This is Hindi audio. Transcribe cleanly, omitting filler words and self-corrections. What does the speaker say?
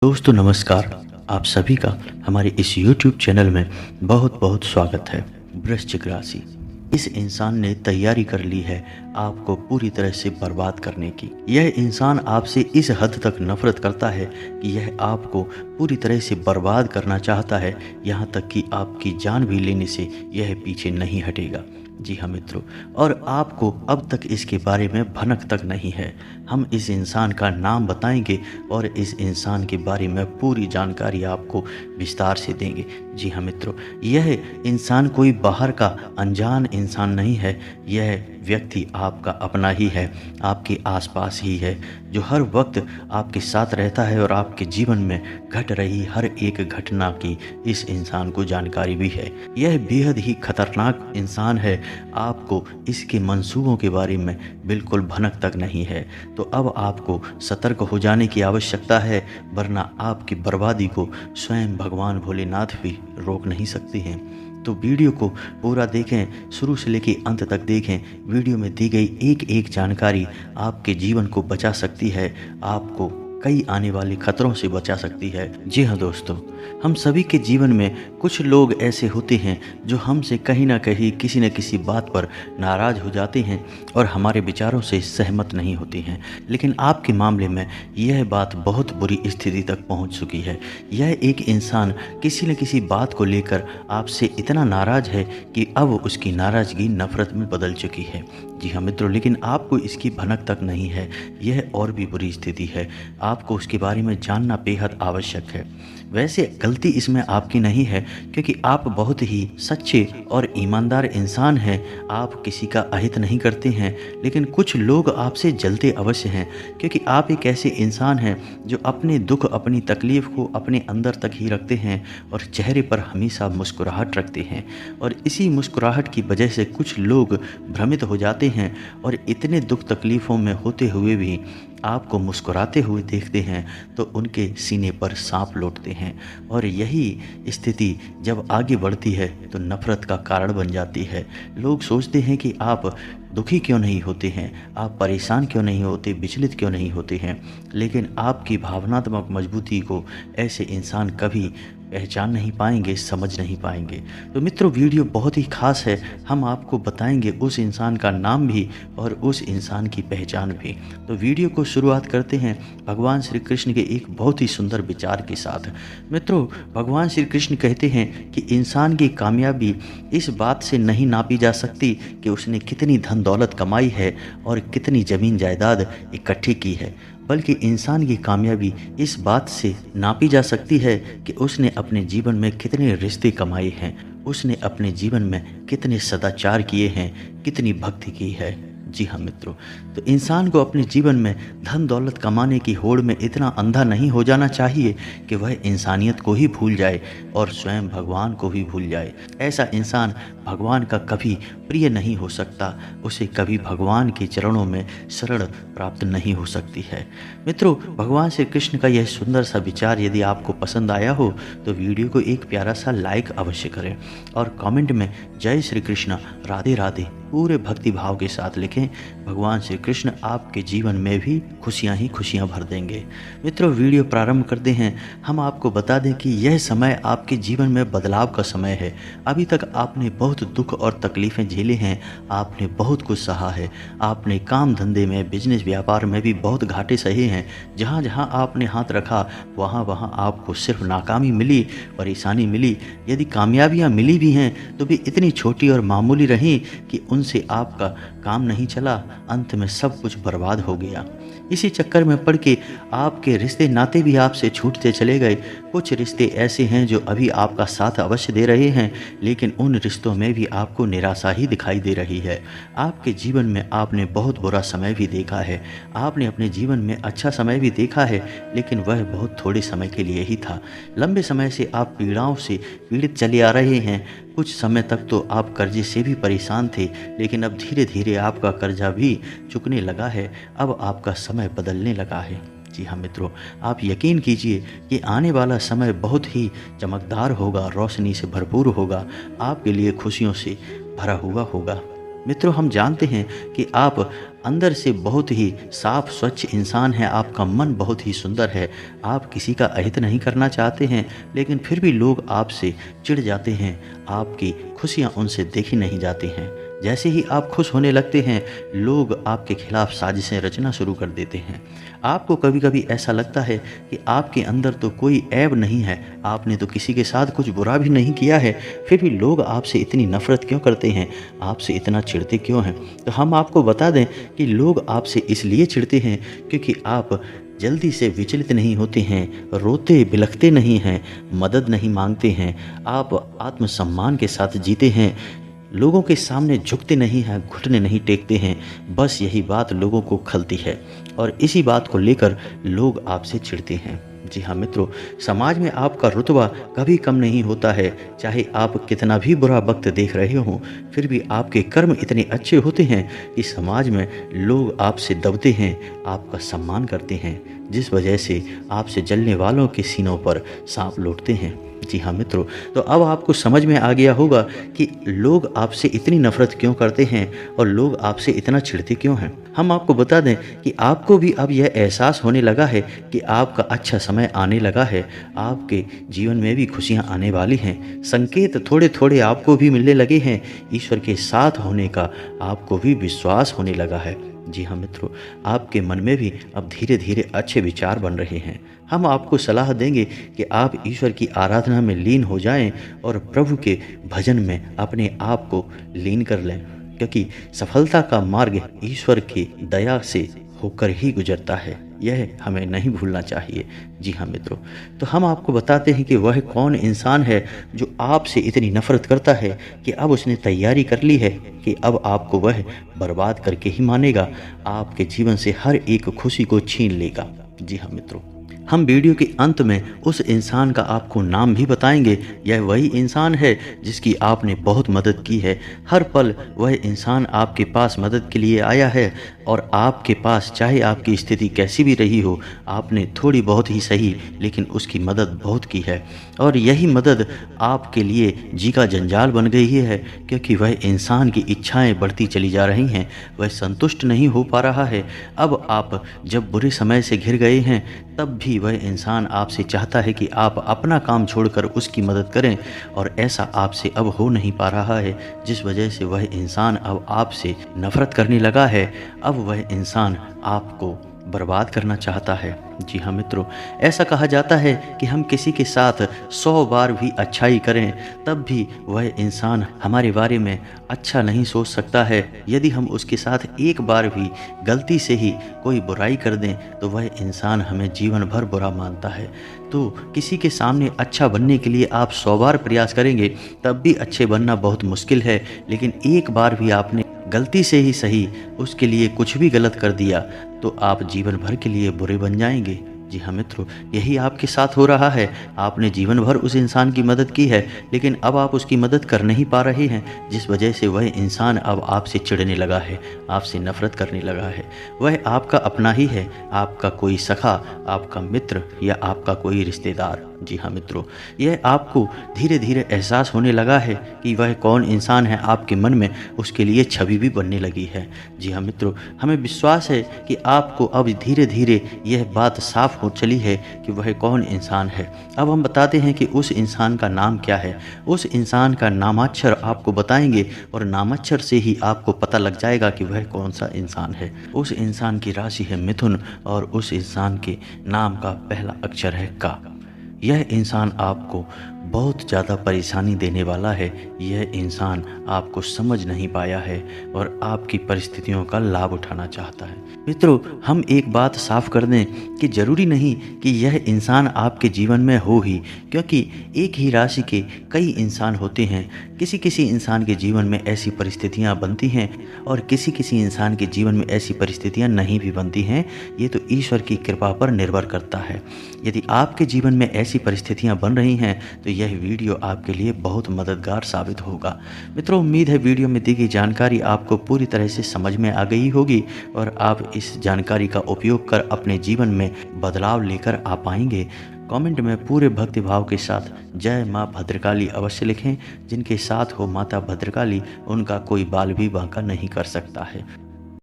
दोस्तों नमस्कार। आप सभी का हमारे इस YouTube चैनल में बहुत बहुत स्वागत है। वृश्चिक राशि, इस इंसान ने तैयारी कर ली है आपको पूरी तरह से बर्बाद करने की। यह इंसान आपसे इस हद तक नफरत करता है कि यह आपको पूरी तरह से बर्बाद करना चाहता है, यहाँ तक कि आपकी जान भी लेने से यह पीछे नहीं हटेगा। जी हाँ मित्रों, और आपको अब तक इसके बारे में भनक तक नहीं है। हम इस इंसान का नाम बताएंगे और इस इंसान के बारे में पूरी जानकारी आपको विस्तार से देंगे। जी हाँ मित्रों, यह इंसान कोई बाहर का अनजान इंसान नहीं है। यह व्यक्ति आपका अपना ही है, आपके आसपास ही है, जो हर वक्त आपके साथ रहता है और आपके जीवन में घट रही हर एक घटना की इस इंसान को जानकारी भी है। यह बेहद ही खतरनाक इंसान है, आपको इसके मंसूबों के बारे में बिल्कुल भनक तक नहीं है। तो अब आपको सतर्क हो जाने की आवश्यकता है, वरना आपकी बर्बादी को स्वयं भगवान भोलेनाथ भी रोक नहीं सकते हैं। तो वीडियो को पूरा देखें, शुरू से लेकर अंत तक देखें। वीडियो में दी गई एक एक जानकारी आपके जीवन को बचा सकती है, आपको कई आने वाले खतरों से बचा सकती है। जी हाँ दोस्तों, हम सभी के जीवन में कुछ लोग ऐसे होते हैं जो हमसे कहीं ना कहीं किसी न किसी बात पर नाराज़ हो जाते हैं और हमारे विचारों से सहमत नहीं होते हैं। लेकिन आपके मामले में यह बात बहुत बुरी स्थिति तक पहुंच चुकी है। यह एक इंसान किसी न किसी बात को लेकर आपसे इतना नाराज़ है कि अब उसकी नाराज़गी नफ़रत में बदल चुकी है। जी हाँ मित्रों, लेकिन आपको इसकी भनक तक नहीं है। यह और भी बुरी स्थिति है, आपको उसके बारे में जानना बेहद आवश्यक है। वैसे गलती इसमें आपकी नहीं है, क्योंकि आप बहुत ही सच्चे और ईमानदार इंसान हैं। आप किसी का अहित नहीं करते हैं, लेकिन कुछ लोग आपसे जलते अवश्य हैं, क्योंकि आप एक ऐसे इंसान हैं जो अपने दुख, अपनी तकलीफ़ को अपने अंदर तक ही रखते हैं और चेहरे पर हमेशा मुस्कुराहट रखते हैं। और इसी मुस्कुराहट की वजह से कुछ लोग भ्रमित हो जाते हैं और इतने दुख तकलीफ़ों में होते हुए भी आपको मुस्कुराते हुए देखते हैं तो उनके सीने पर सांप लौटते हैं। और यही स्थिति जब आगे बढ़ती है तो नफ़रत का कारण बन जाती है। लोग सोचते हैं कि आप दुखी क्यों नहीं होते हैं, आप परेशान क्यों नहीं होते, विचलित क्यों नहीं होते हैं, लेकिन आपकी भावनात्मक मजबूती को ऐसे इंसान कभी पहचान नहीं पाएंगे, समझ नहीं पाएंगे। तो मित्रों, वीडियो बहुत ही खास है। हम आपको बताएंगे उस इंसान का नाम भी और उस इंसान की पहचान भी। तो वीडियो को शुरुआत करते हैं भगवान श्री कृष्ण के एक बहुत ही सुंदर विचार के साथ। मित्रों, भगवान श्री कृष्ण कहते हैं कि इंसान की कामयाबी इस बात से नहीं नापी जा सकती कि उसने कितनी धन दौलत कमाई है और कितनी ज़मीन जायदाद इकट्ठी की है, बल्कि इंसान की कामयाबी इस बात से नापी जा सकती है कि उसने अपने जीवन में कितने रिश्ते कमाए हैं, उसने अपने जीवन में कितने सदाचार किए हैं, कितनी भक्ति की है। जी हाँ मित्रों, तो इंसान को अपने जीवन में धन दौलत कमाने की होड़ में इतना अंधा नहीं हो जाना चाहिए कि वह इंसानियत को ही भूल जाए और स्वयं भगवान को भी भूल जाए। ऐसा इंसान भगवान का कभी प्रिय नहीं हो सकता, उसे कभी भगवान के चरणों में शरण प्राप्त नहीं हो सकती है। मित्रों, भगवान श्री कृष्ण का यह सुंदर सा विचार यदि आपको पसंद आया हो तो वीडियो को एक प्यारा सा लाइक अवश्य करें और कमेंट में जय श्री कृष्ण, राधे राधे पूरे भक्ति भाव के साथ लिखें। भगवान श्री कृष्ण आपके जीवन में भी खुशियां ही खुशियां भर देंगे। मित्रों, वीडियो प्रारंभ करते हैं। हम आपको बता दें कि यह समय आपके जीवन में बदलाव का समय है। अभी तक आपने बहुत दुख और तकलीफ़ें झेले हैं, आपने बहुत कुछ सहा है, आपने काम धंधे में, बिजनेस व्यापार में भी बहुत घाटे सहे हैं। जहाँ जहाँ आपने हाथ रखा वहाँ वहाँ आपको सिर्फ नाकामी मिली, परेशानी मिली। यदि कामयाबियाँ मिली भी हैं तो भी इतनी छोटी और मामूली रहीं कि उनसे आपका काम नहीं चला, अंत में सब कुछ बर्बाद हो गया। इसी चक्कर में पड़ के आपके रिश्ते नाते भी आपसे छूटते चले गए। कुछ रिश्ते ऐसे हैं जो अभी आपका साथ अवश्य दे रहे हैं, लेकिन उन रिश्तों में भी आपको निराशा ही दिखाई दे रही है। आपके जीवन में आपने बहुत बुरा समय भी देखा है, आपने अपने जीवन में अच्छा समय भी देखा है, लेकिन वह बहुत थोड़े समय के लिए ही था। लंबे समय से आप पीड़ाओं से पीड़ित चले आ रहे हैं। कुछ समय तक तो आप कर्जे से भी परेशान थे, लेकिन अब धीरे धीरे आपका कर्जा भी चुकने लगा है। अब आपका समय बदलने लगा है। जी हाँ मित्रों, आप यकीन कीजिए कि आने वाला समय बहुत ही चमकदार होगा, रोशनी से भरपूर होगा, आपके लिए खुशियों से भरा हुआ होगा। मित्रों, हम जानते हैं कि आप अंदर से बहुत ही साफ स्वच्छ इंसान हैं, आपका मन बहुत ही सुंदर है, आप किसी का अहित नहीं करना चाहते हैं, लेकिन फिर भी लोग आपसे चिढ़ जाते हैं, आपकी खुशियाँ उनसे देखी नहीं जाती हैं। जैसे ही आप खुश होने लगते हैं, लोग आपके खिलाफ साजिशें रचना शुरू कर देते हैं। आपको कभी कभी ऐसा लगता है कि आपके अंदर तो कोई ऐब नहीं है, आपने तो किसी के साथ कुछ बुरा भी नहीं किया है, फिर भी लोग आपसे इतनी नफरत क्यों करते हैं, आपसे इतना चिढ़ते क्यों हैं। तो हम आपको बता दें कि लोग आपसे इसलिए चिढ़ते हैं क्योंकि आप जल्दी से विचलित नहीं होते हैं, रोते बिलखते नहीं हैं, मदद नहीं मांगते हैं, आप आत्मसम्मान के साथ जीते हैं, लोगों के सामने झुकते नहीं हैं, घुटने नहीं टेकते हैं। बस यही बात लोगों को खलती है और इसी बात को लेकर लोग आपसे चिढ़ते हैं। जी हाँ मित्रों, समाज में आपका रुतबा कभी कम नहीं होता है। चाहे आप कितना भी बुरा वक्त देख रहे हों, फिर भी आपके कर्म इतने अच्छे होते हैं कि समाज में लोग आपसे दबते हैं, आपका सम्मान करते हैं, जिस वजह से आपसे जलने वालों के सीनों पर सांप लौटते हैं। जी हाँ मित्रों, तो अब आपको समझ में आ गया होगा कि लोग आपसे इतनी नफरत क्यों करते हैं और लोग आपसे इतना चिढ़ते क्यों हैं। हम आपको बता दें कि आपको भी अब यह एहसास होने लगा है कि आपका अच्छा समय आने लगा है, आपके जीवन में भी खुशियाँ आने वाली हैं। संकेत थोड़े थोड़े आपको भी मिलने लगे हैं, ईश्वर के साथ होने का आपको भी विश्वास होने लगा है। जी हाँ मित्रों, आपके मन में भी अब धीरे धीरे अच्छे विचार बन रहे हैं। हम आपको सलाह देंगे कि आप ईश्वर की आराधना में लीन हो जाएं और प्रभु के भजन में अपने आप को लीन कर लें, क्योंकि सफलता का मार्ग ईश्वर की दया से होकर ही गुजरता है। यह हमें नहीं भूलना चाहिए। जी हाँ मित्रों, तो हम आपको बताते हैं कि वह कौन इंसान है जो आपसे इतनी नफरत करता है कि अब उसने तैयारी कर ली है कि अब आपको वह बर्बाद करके ही मानेगा, आपके जीवन से हर एक खुशी को छीन लेगा। जी हाँ मित्रों, हम वीडियो के अंत में उस इंसान का आपको नाम भी बताएंगे। यह वही इंसान है जिसकी आपने बहुत मदद की है। हर पल वह इंसान आपके पास मदद के लिए आया है और आपके पास चाहे आपकी स्थिति कैसी भी रही हो, आपने थोड़ी बहुत ही सही लेकिन उसकी मदद बहुत की है। और यही मदद आपके लिए जी का जंजाल बन गई है, क्योंकि वह इंसान की इच्छाएं बढ़ती चली जा रही हैं, वह संतुष्ट नहीं हो पा रहा है। अब आप जब बुरे समय से घिर गए हैं, तब भी वह इंसान आपसे चाहता है कि आप अपना काम छोड़कर उसकी मदद करें, और ऐसा आपसे अब हो नहीं पा रहा है, जिस वजह से वह इंसान अब आपसे नफरत करने लगा है। अब वह इंसान आपको बर्बाद करना चाहता है। जी हाँ मित्रों, ऐसा कहा जाता है कि हम किसी के साथ 100 बार भी अच्छाई करें, तब भी वह इंसान हमारे बारे में अच्छा नहीं सोच सकता है। यदि हम उसके साथ एक बार भी गलती से ही कोई बुराई कर दें, तो वह इंसान हमें जीवन भर बुरा मानता है। तो किसी के सामने अच्छा बनने के लिए आप 100 बार प्रयास करेंगे, तब भी अच्छे बनना बहुत मुश्किल है। लेकिन एक बार भी आपने गलती से ही सही उसके लिए कुछ भी गलत कर दिया, तो आप जीवन भर के लिए बुरे बन जाएंगे। जी हाँ मित्रों, यही आपके साथ हो रहा है। आपने जीवन भर उस इंसान की मदद की है, लेकिन अब आप उसकी मदद कर नहीं पा रहे हैं, जिस वजह से वह इंसान अब आपसे चिढ़ने लगा है, आपसे नफरत करने लगा है। वह आपका अपना ही है, आपका कोई सखा, आपका मित्र या आपका कोई रिश्तेदार। जी हाँ मित्रों, यह आपको धीरे धीरे एहसास होने लगा है कि वह कौन इंसान है। आपके मन में उसके लिए छवि भी बनने लगी है। जी हाँ मित्रों, हमें विश्वास है कि आपको अब धीरे धीरे यह बात साफ हो चली है कि वह कौन इंसान है। अब हम बताते हैं कि उस इंसान का नाम क्या है। उस इंसान का नामाक्षर आपको बताएंगे और नामाक्षर से ही आपको पता लग जाएगा कि वह कौन सा इंसान है। उस इंसान की राशि है मिथुन और उस इंसान के नाम का पहला अक्षर है का। यह इंसान आपको बहुत ज़्यादा परेशानी देने वाला है। यह इंसान आपको समझ नहीं पाया है और आपकी परिस्थितियों का लाभ उठाना चाहता है। मित्रों, हम एक बात साफ कर दें कि ज़रूरी नहीं कि यह इंसान आपके जीवन में हो ही, क्योंकि एक ही राशि के कई इंसान होते हैं। किसी किसी इंसान के जीवन में ऐसी परिस्थितियां बनती हैं और किसी किसी इंसान के जीवन में ऐसी परिस्थितियां नहीं भी बनती हैं। ये तो ईश्वर की कृपा पर निर्भर करता है। यदि आपके जीवन में ऐसी परिस्थितियां बन रही हैं, तो यह वीडियो आपके लिए बहुत मददगार साबित होगा। मित्रों, उम्मीद है वीडियो में दी गई जानकारी आपको पूरी तरह से समझ में आ गई होगी और आप इस जानकारी का उपयोग कर अपने जीवन में बदलाव लेकर आ पाएंगे। कमेंट में पूरे भक्तिभाव के साथ जय माँ भद्रकाली अवश्य लिखें। जिनके साथ हो माता भद्रकाली, उनका कोई बाल भी बांका नहीं कर सकता है।